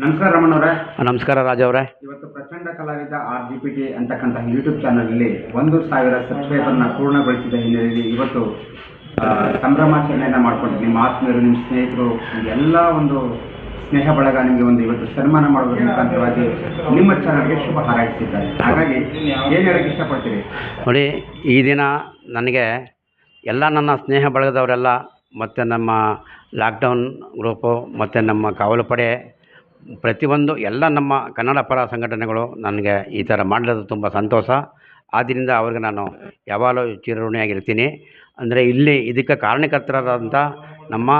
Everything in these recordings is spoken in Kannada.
ನಮಸ್ಕಾರ ರಮಣವರೇ. ನಮಸ್ಕಾರ ರಾಜ್ ಅವರೇ. ಇವತ್ತು ಪ್ರಚಂಡ ಕಲಾವಿದ RGPT ಅಂತಕ್ಕಂಥ ಯೂಟ್ಯೂಬ್ ಚಾನಲಲ್ಲಿ 1,000 ಸಬ್ಸ್ಕ್ರೈಬರ್ನ ಪೂರ್ಣಗೊಳಿಸಿದ ಹಿನ್ನೆಲೆಯಲ್ಲಿ ಇವತ್ತು ಸಂಭ್ರಮಾಚರಣೆಯನ್ನು ಮಾಡಿಕೊಂಡು ನಿಮ್ಮ ಆತ್ಮೀಯರು, ನಿಮ್ಮ ಸ್ನೇಹಿತರು, ಎಲ್ಲ ಒಂದು ಸ್ನೇಹ ಬಳಗ ನಿಮಗೆ ಒಂದು ಇವತ್ತು ಸನ್ಮಾನ ಮಾಡೋದ್ರ ಮುಖಾಂತರವಾಗಿ ನಿಮ್ಮ ಚಾನಲ್ಗೆ ಶುಭ ಹಾರೈಸಿದ್ದಾರೆ. ಹಾಗಾಗಿ ಏನು ಹೇಳಕ್ಕೆ ಇಷ್ಟಪಡ್ತೀರಿ? ನೋಡಿ, ಈ ದಿನ ನನಗೆ ಎಲ್ಲ ನನ್ನ ಸ್ನೇಹ ಬಳಗದವರೆಲ್ಲ ಮತ್ತು ನಮ್ಮ ಲಾಕ್ಡೌನ್ ಗ್ರೂಪು ಮತ್ತು ನಮ್ಮ ಕಾವಲು ಪಡೆ ಪ್ರತಿಯೊಂದು ಎಲ್ಲ ನಮ್ಮ ಕನ್ನಡ ಪರ ಸಂಘಟನೆಗಳು ನನಗೆ ಈ ಥರ ಮಾಡಿರೋದು ತುಂಬ ಸಂತೋಷ. ಆದ್ದರಿಂದ ಅವ್ರಿಗೆ ನಾನು ಯಾವಾಗಲೂ ಚಿರಋಣಿಯಾಗಿರ್ತೀನಿ. ಅಂದರೆ ಇಲ್ಲಿ ಇದಕ್ಕೆ ಕಾರಣಕರ್ತರಾದಂಥ ನಮ್ಮ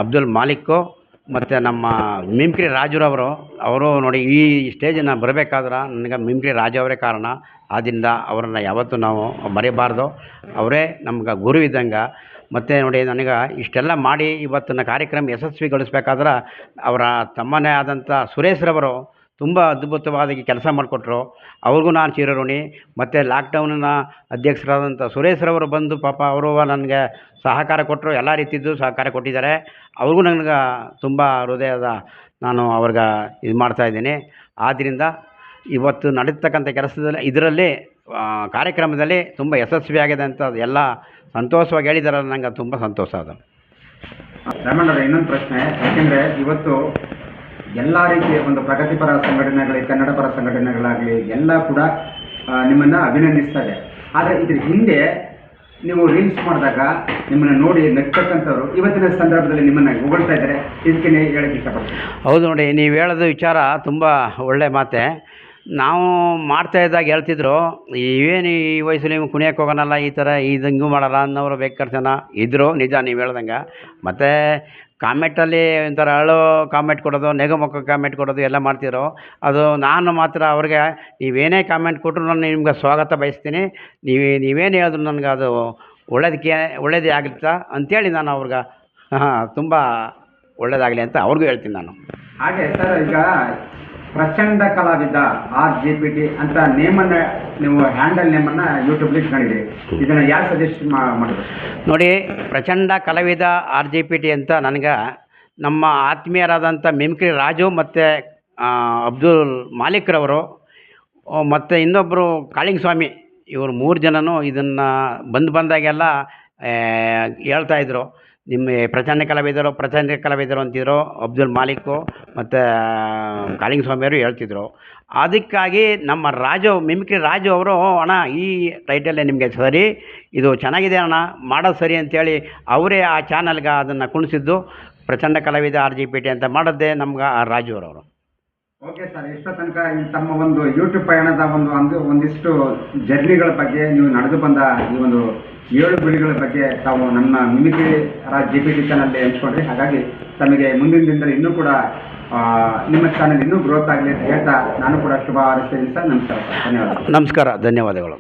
ಅಬ್ದುಲ್ ಮಾಲಿಕ್ಕು ಮತ್ತು ನಮ್ಮ ಮಿಮ್ಕ್ರಿ ರಾಜುರವರು. ಅವರು ನೋಡಿ, ಈ ಸ್ಟೇಜಿನ ಬರಬೇಕಾದ್ರೆ ನನಗೆ ಮಿಮ್ಕ್ರಿ ರಾಜು ಅವರೇ ಕಾರಣ. ಆದ್ದರಿಂದ ಅವರನ್ನು ಯಾವತ್ತೂ ನಾವು ಮರೆಯಬಾರ್ದು. ಅವರೇ ನಮ್ಗೆ ಗುರು ಇದ್ದಂಗೆ. ಮತ್ತು ನೋಡಿ, ನನಗೆ ಇಷ್ಟೆಲ್ಲ ಮಾಡಿ ಇವತ್ತಿನ ಕಾರ್ಯಕ್ರಮ ಯಶಸ್ವಿಗೊಳಿಸ್ಬೇಕಾದ್ರೆ ಅವರ ತಮ್ಮನೇ ಆದಂಥ ಸುರೇಶ್ರವರು ತುಂಬ ಅದ್ಭುತವಾದ ಕೆಲಸ ಮಾಡಿಕೊಟ್ರು. ಅವ್ರಿಗೂ ನಾನು ಚಿರಋಣಿ. ಮತ್ತು ಲಾಕ್ಡೌನಿನ ಅಧ್ಯಕ್ಷರಾದಂಥ ಸುರೇಶ್ರವರು ಬಂದು ಪಾಪ ಅವರು ನನಗೆ ಸಹಕಾರ ಕೊಟ್ಟರು, ಎಲ್ಲ ರೀತಿಯದ್ದು ಸಹಕಾರ ಕೊಟ್ಟಿದ್ದಾರೆ. ಅವ್ರಿಗೂ ನನಗೆ ತುಂಬ ಹೃದಯದ ನಾನು ಅವ್ರಿಗೆ ಇದು ಮಾಡ್ತಾಯಿದ್ದೀನಿ. ಆದ್ದರಿಂದ ಇವತ್ತು ನಡೀತಕ್ಕಂಥ ಕೆಲಸದಲ್ಲಿ ಇದರಲ್ಲಿ ಕಾರ್ಯಕ್ರಮದಲ್ಲಿ ತುಂಬ ಯಶಸ್ವಿಯಾಗಿದೆ ಅಂತ ಎಲ್ಲ ಸಂತೋಷವಾಗಿ ಹೇಳಿದಾರಲ್ಲ, ನಂಗೆ ತುಂಬ ಸಂತೋಷ ಅದು. ರಮಣರೇ, ಇನ್ನೊಂದು ಪ್ರಶ್ನೆ. ಯಾಕೆಂದರೆ ಇವತ್ತು ಎಲ್ಲ ರೀತಿಯ ಒಂದು ಪ್ರಗತಿಪರ ಸಂಘಟನೆಗಳು, ಕನ್ನಡ ಪರ ಸಂಘಟನೆಗಳಾಗಲಿ ಎಲ್ಲ ಕೂಡ ನಿಮ್ಮನ್ನು ಅಭಿನಂದಿಸ್ತಾರೆ. ಆದರೆ ಇದ್ರ ಹಿಂದೆ ನೀವು ರೀಲ್ಸ್ ಮಾಡಿದಾಗ ನಿಮ್ಮನ್ನು ನೋಡಿ ನಗ್ತಕ್ಕಂಥವ್ರು ಇವತ್ತಿನ ಸಂದರ್ಭದಲ್ಲಿ ನಿಮ್ಮನ್ನು ಹೊಗಳ್ತಾ ಇದ್ದಾರೆ. ಇದಕ್ಕೆ ಹೇಳಕ್ಕೆ ಇಷ್ಟಪಡ್ತೀನಿ. ಹೌದು ನೋಡಿ, ನೀವು ಹೇಳೋದು ವಿಚಾರ ತುಂಬ ಒಳ್ಳೆ ಮಾತೆ. ನಾವು ಮಾಡ್ತಾಯಿದ್ದಾಗ ಹೇಳ್ತಿದ್ರು, ಇವೇನು ಈ ವಯಸ್ಸಲ್ಲಿ ನೀವು ಕುಣಿಯೋಕ್ಕೆ ಹೋಗೋಣಲ್ಲ, ಈ ಥರ ಇದು ಹಿಂಗೂ ಮಾಡಲ್ಲ ಅನ್ನೋರು ಬೇಕಾದ್ರೆ ಜನ ಇದ್ದರು. ನಿಜ ನೀವು ಹೇಳ್ದಂಗೆ. ಮತ್ತು ಕಾಮೆಂಟಲ್ಲಿ ಒಂಥರ ಅಳೋ ಕಾಮೆಂಟ್ ಕೊಡೋದು, ನೆಗಮೊಕ್ಕ ಕಾಮೆಂಟ್ ಕೊಡೋದು ಎಲ್ಲ ಮಾಡ್ತಿದ್ರು. ಅದು ನಾನು ಮಾತ್ರ ಅವ್ರಿಗೆ ನೀವೇನೇ ಕಾಮೆಂಟ್ ಕೊಟ್ಟರು ನಾನು ನಿಮ್ಗೆ ಸ್ವಾಗತ ಬಯಸ್ತೀನಿ. ನೀವೇನು ಹೇಳಿದ್ರು ನನಗೆ ಅದು ಒಳ್ಳೇದೇ ಆಗುತ್ತಾ ಅಂಥೇಳಿ ನಾನು ಅವ್ರಿಗೆ ತುಂಬ ಒಳ್ಳೇದಾಗಲಿ ಅಂತ ಅವ್ರಿಗೂ ಹೇಳ್ತೀನಿ ನಾನು. ಹಾಗೆ ಸರ್, ಈಗ ಪ್ರಚಂಡ ಕಲಾವಿದ RGPT ಅಂತ ನೇಮನ್ನು ನೀವು ಹ್ಯಾಂಡಲ್ ನೇಮನ್ನು ಯೂಟ್ಯೂಬ್ಲಿ ಇಟ್ಕೊಂಡಿರಿ. ಇದನ್ನು ಯಾರು ಸಜೆಸ್ಟ್ ಮಾಡಿದ್ರು? ನೋಡಿ, ಪ್ರಚಂಡ ಕಲಾವಿದ RGPT ಅಂತ ನನಗೆ ನಮ್ಮ ಆತ್ಮೀಯರಾದಂಥ ಮಿಮ್ಕ್ರಿ ರಾಜು ಮತ್ತು ಅಬ್ದುಲ್ ಮಾಲಿಕ್ರವರು ಮತ್ತು ಇನ್ನೊಬ್ಬರು ಕಾಳಿಂಗಸ್ವಾಮಿ, ಇವರು 3 ಜನನೂ ಇದನ್ನು ಬಂದಾಗೆಲ್ಲ ಹೇಳ್ತಾಯಿದ್ರು, ನಿಮ್ಮ ಪ್ರಚಂಡ ಕಲಾವಿದರು ಅಂತಿದ್ರು. ಅಬ್ದುಲ್ ಮಾಲಿಕ್ಕು ಮತ್ತು ಕಾಳಿಂಗಸ್ವಾಮಿಯವರು ಹೇಳ್ತಿದ್ರು. ಅದಕ್ಕಾಗಿ ನಮ್ಮ ಮಿಮ್ಕ್ರಿ ರಾಜು ಅವರು, ಅಣ್ಣ ಈ ಟೈಟಲ್ಲೇ ನಿಮಗೆ ಸರಿ, ಇದು ಚೆನ್ನಾಗಿದೆ ಅಣ್ಣ, ಮಾಡೋದು ಸರಿ ಅಂಥೇಳಿ ಅವರೇ ಆ ಚಾನಲ್ಗೆ ಅದನ್ನು ಕುಣಿಸಿದ್ದು. ಪ್ರಚಂಡ ಕಲಾವಿದ RGPT ಅಂತ ಮಾಡೋದೇ ನಮ್ಗೆ ರಾಜು ಅವರವರು. ಓಕೆ ಸರ್, ಇಷ್ಟೋ ತನಕ ತಮ್ಮ ಒಂದು ಯೂಟ್ಯೂಬ್ ಪಯಣದ ಒಂದಿಷ್ಟು ಜರ್ನಿಗಳ ಬಗ್ಗೆ, ನೀವು ನಡೆದು ಬಂದ ಈ ಒಂದು 7 ಗುರಿಗಳ ಬಗ್ಗೆ ತಾವು ನಮ್ಮ ಮಿಮ್ಕ್ರಿ RGPT ಚಾನಲ್ ಹಂಚ್ಕೊಂಡ್ರಿ. ಹಾಗಾಗಿ ತಮಗೆ ಮುಂದಿನ ದಿನದಲ್ಲಿ ಇನ್ನೂ ಕೂಡ ನಿಮ್ಮ ಚಾನಲ್ ಇನ್ನೂ ಗ್ರೋತ್ ಆಗಲಿ ಅಂತ ಹೇಳ್ತಾ ನಾನು ಕೂಡ ಶುಭ ಹಾರೈಸ್ತೀನಿ ಸರ್. ನಮಸ್ಕಾರ ಸರ್. ಧನ್ಯವಾದಗಳು. ನಮಸ್ಕಾರ, ಧನ್ಯವಾದಗಳು.